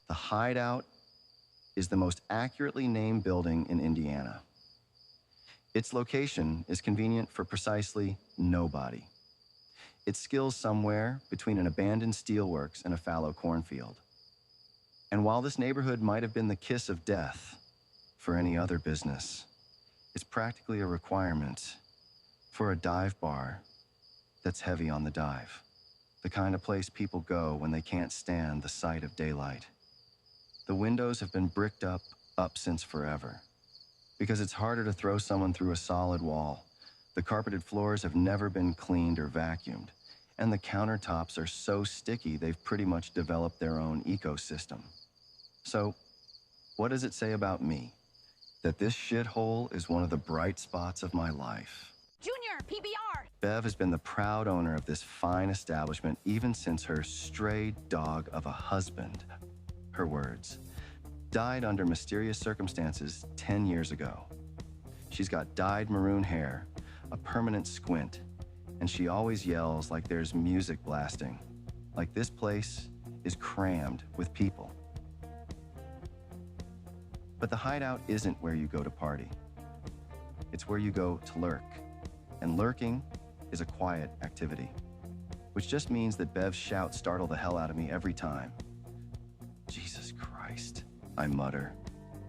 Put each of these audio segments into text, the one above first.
The Hideout is the most accurately named building in Indiana. Its location is convenient for precisely nobody. It skills somewhere between an abandoned steelworks and a fallow cornfield. And while this neighborhood might have been the kiss of death for any other business, it's practically a requirement for a dive bar that's heavy on the dive. The kind of place people go when they can't stand the sight of daylight. The windows have been bricked up since forever. Because it's harder to throw someone through a solid wall, the carpeted floors have never been cleaned or vacuumed, and the countertops are so sticky they've pretty much developed their own ecosystem. So, what does it say about me? That this shithole is one of the bright spots of my life. Junior, PBR! Bev has been the proud owner of this fine establishment even since her stray dog of a husband, her words, died under mysterious circumstances 10 years ago. She's got dyed maroon hair, a permanent squint, and she always yells like there's music blasting, like this place is crammed with people. But the Hideout isn't where you go to party. It's where you go to lurk. And lurking is a quiet activity, which just means that Bev's shouts startle the hell out of me every time. Jesus Christ, I mutter,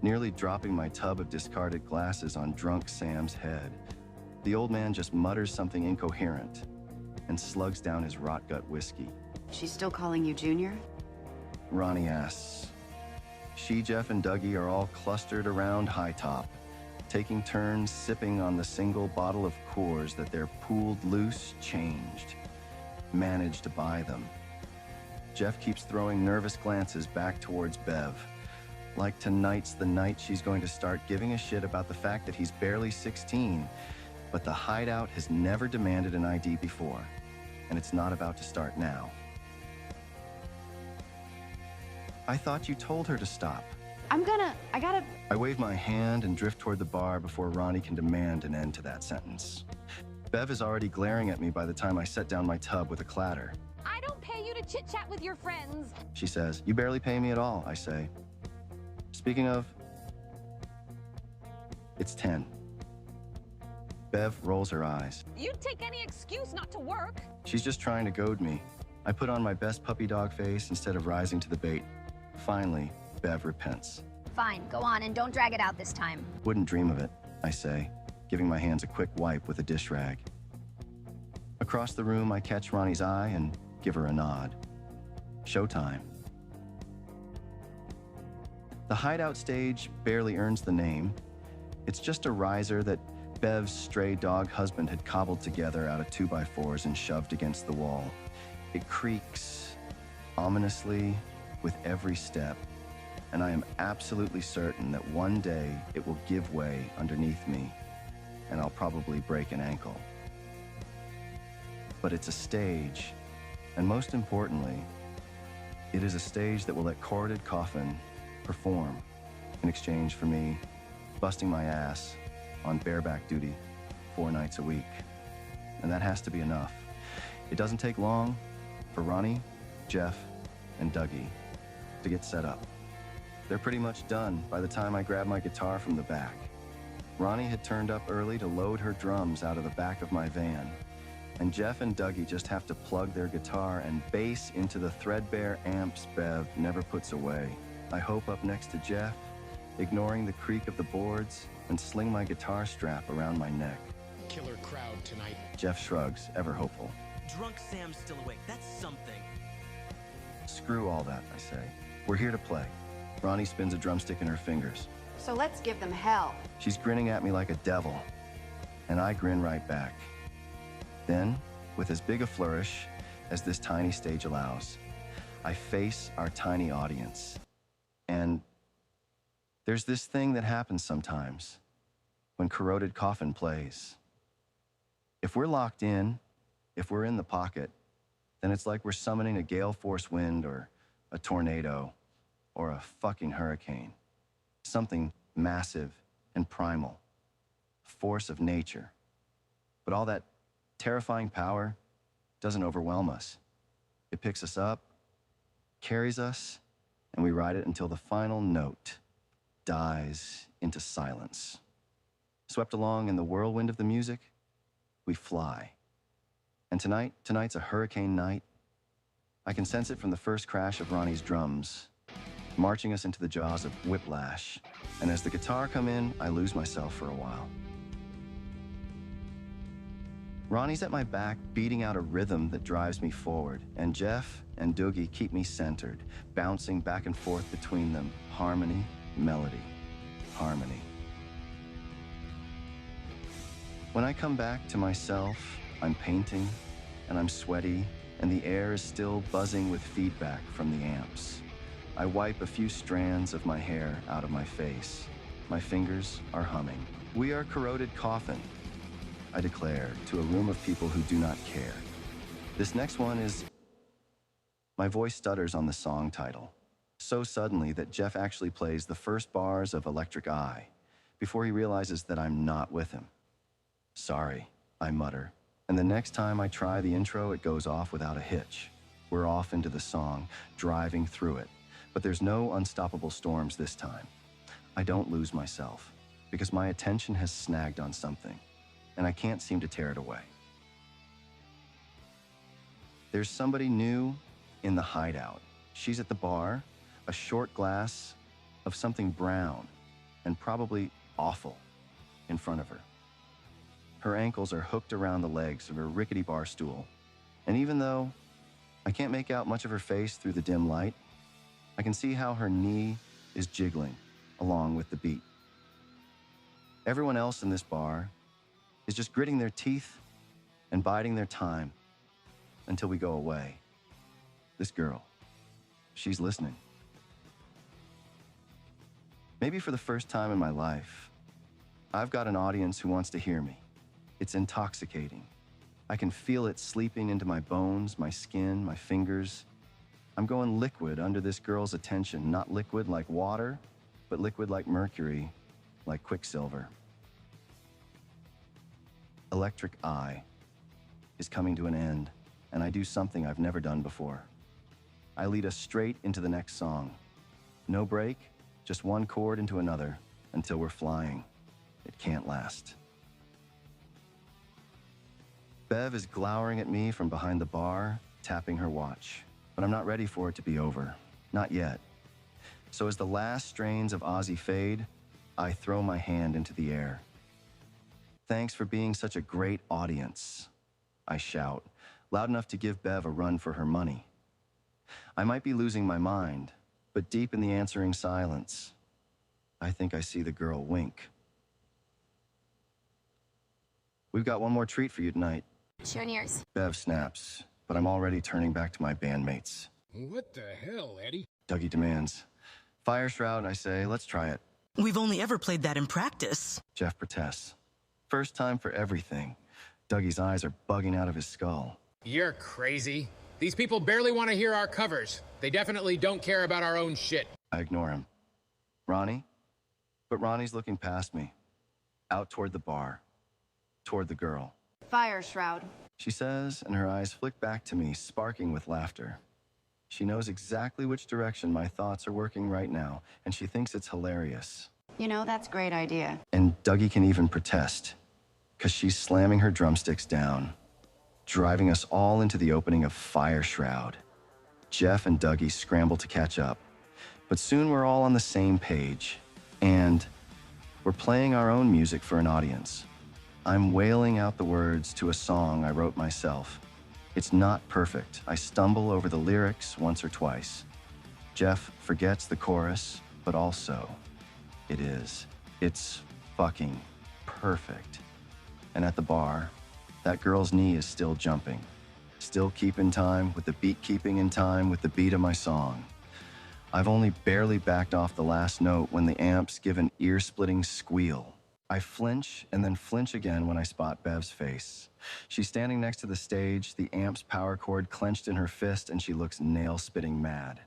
nearly dropping my tub of discarded glasses on drunk Sam's head. The old man just mutters something incoherent and slugs down his rot-gut whiskey. She's still calling you Junior? Ronnie asks. She, Jeff, and Dougie are all clustered around High Top, taking turns sipping on the single bottle of Coors that their pooled loose changed, managed to buy them. Jeff keeps throwing nervous glances back towards Bev, like tonight's the night she's going to start giving a shit about the fact that he's barely 16, but the Hideout has never demanded an ID before, and it's not about to start now. I thought you told her to stop. I gotta... I wave my hand and drift toward the bar before Ronnie can demand an end to that sentence. Bev is already glaring at me by the time I set down my tub with a clatter. I don't pay you to chit-chat with your friends. She says, you barely pay me at all, I say. Speaking of, it's 10. Bev rolls her eyes. You'd take any excuse not to work. She's just trying to goad me. I put on my best puppy dog face instead of rising to the bait. Finally, Bev repents. Fine, go on and don't drag it out this time. Wouldn't dream of it, I say, giving my hands a quick wipe with a dish rag. Across the room, I catch Ronnie's eye and give her a nod. Showtime. The Hideout stage barely earns the name. It's just a riser that Bev's stray dog husband had cobbled together out of 2x4s and shoved against the wall. It creaks ominously with every step, and I am absolutely certain that one day it will give way underneath me, and I'll probably break an ankle. But it's a stage, and most importantly, it is a stage that will let Corded Coffin perform in exchange for me busting my ass on bareback duty 4 nights a week. And that has to be enough. It doesn't take long for Ronnie, Jeff, and Dougie to get set up. They're pretty much done by the time I grab my guitar from the back. Ronnie had turned up early to load her drums out of the back of my van, and Jeff and Dougie just have to plug their guitar and bass into the threadbare amps Bev never puts away. I hope up next to Jeff, ignoring the creak of the boards, and sling my guitar strap around my neck. Killer crowd tonight. Jeff shrugs, ever hopeful. Drunk Sam's still awake. That's something. Screw all that, I say. We're here to play. Ronnie spins a drumstick in her fingers. So let's give them hell. She's grinning at me like a devil, and I grin right back. Then, with as big a flourish as this tiny stage allows, I face our tiny audience. And there's this thing that happens sometimes when Corroded Coffin plays. If we're locked in, if we're in the pocket, then it's like we're summoning a gale force wind or a tornado or a fucking hurricane. Something massive and primal, a force of nature. But all that terrifying power doesn't overwhelm us. It picks us up, carries us, and we ride it until the final note dies into silence. Swept along in the whirlwind of the music, we fly. And tonight's a hurricane night. I can sense it from the first crash of Ronnie's drums, marching us into the jaws of whiplash. And as the guitar come in, I lose myself for a while. Ronnie's at my back, beating out a rhythm that drives me forward, and Jeff and Doogie keep me centered, bouncing back and forth between them. Harmony, melody, harmony. When I come back to myself, I'm painting, and I'm sweaty, and the air is still buzzing with feedback from the amps. I wipe a few strands of my hair out of my face. My fingers are humming. We are corroded coffin, I declare, to a room of people who do not care. This next one is... My voice stutters on the song title, so suddenly that Jeff actually plays the first bars of Electric Eye before he realizes that I'm not with him. Sorry, I mutter, and the next time I try the intro, it goes off without a hitch. We're off into the song, driving through it, but there's no unstoppable storms this time. I don't lose myself, because my attention has snagged on something, and I can't seem to tear it away. There's somebody new in the hideout. She's at the bar, a short glass of something brown and probably awful in front of her. Her ankles are hooked around the legs of her rickety bar stool, and even though I can't make out much of her face through the dim light, I can see how her knee is jiggling along with the beat. Everyone else in this bar is just gritting their teeth and biding their time until we go away. This girl, she's listening. Maybe for the first time in my life, I've got an audience who wants to hear me. It's intoxicating. I can feel it sleeping into my bones, my skin, my fingers. I'm going liquid under this girl's attention, not liquid like water, but liquid like mercury, like quicksilver. Electric Eye is coming to an end, and I do something I've never done before. I lead us straight into the next song. No break, just one chord into another until we're flying. It can't last. Bev is glowering at me from behind the bar, tapping her watch. But I'm not ready for it to be over. Not yet. So as the last strains of Ozzy fade, I throw my hand into the air. Thanks for being such a great audience, I shout, loud enough to give Bev a run for her money. I might be losing my mind, but deep in the answering silence, I think I see the girl wink. We've got one more treat for you tonight. Juniors. Bev snaps, but I'm already turning back to my bandmates. What the hell, Eddie? Dougie demands. Fire Shroud, I say, let's try it. We've only ever played that in practice. Jeff protests. First time for everything. Dougie's eyes are bugging out of his skull. You're crazy. These people barely want to hear our covers. They definitely don't care about our own shit. I ignore him. Ronnie? But Ronnie's looking past me, out toward the bar, toward the girl. Fire Shroud. She says, and her eyes flick back to me, sparking with laughter. She knows exactly which direction my thoughts are working right now, and she thinks it's hilarious. You know, that's a great idea. And Dougie can even protest, because she's slamming her drumsticks down, driving us all into the opening of Fire Shroud. Jeff and Dougie scramble to catch up, but soon we're all on the same page, and we're playing our own music for an audience. I'm wailing out the words to a song I wrote myself. It's not perfect. I stumble over the lyrics once or twice. Jeff forgets the chorus, but also, it is. It's fucking perfect. And at the bar, that girl's knee is still jumping, still keeping time with the beat, keeping in time with the beat of my song. I've only barely backed off the last note when the amps give an ear-splitting squeal. I flinch and then flinch again when I spot Bev's face. She's standing next to the stage, the amp's power cord clenched in her fist, and she looks nail-spitting mad.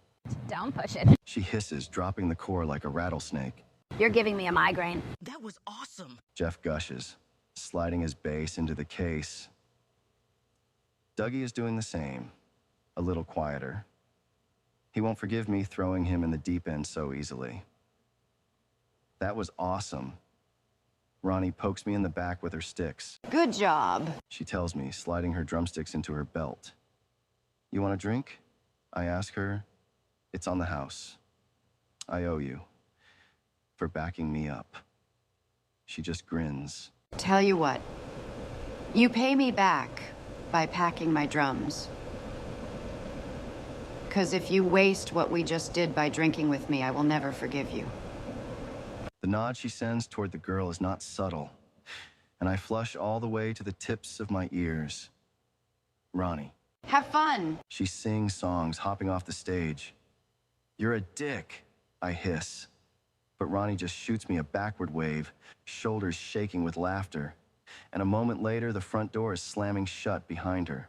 Don't push it. She hisses, dropping the core like a rattlesnake. You're giving me a migraine. That was awesome. Jeff gushes, sliding his bass into the case. Dougie is doing the same, a little quieter. He won't forgive me throwing him in the deep end so easily. That was awesome. Ronnie pokes me in the back with her sticks. Good job. She tells me, sliding her drumsticks into her belt. You want a drink? I ask her. It's on the house. I owe you for backing me up. She just grins. Tell you what. You pay me back by packing my drums. 'Cause if you waste what we just did by drinking with me, I will never forgive you. The nod she sends toward the girl is not subtle, and I flush all the way to the tips of my ears. Ronnie. Have fun. She sings songs, hopping off the stage. You're a dick, I hiss. But Ronnie just shoots me a backward wave, shoulders shaking with laughter. And a moment later, the front door is slamming shut behind her.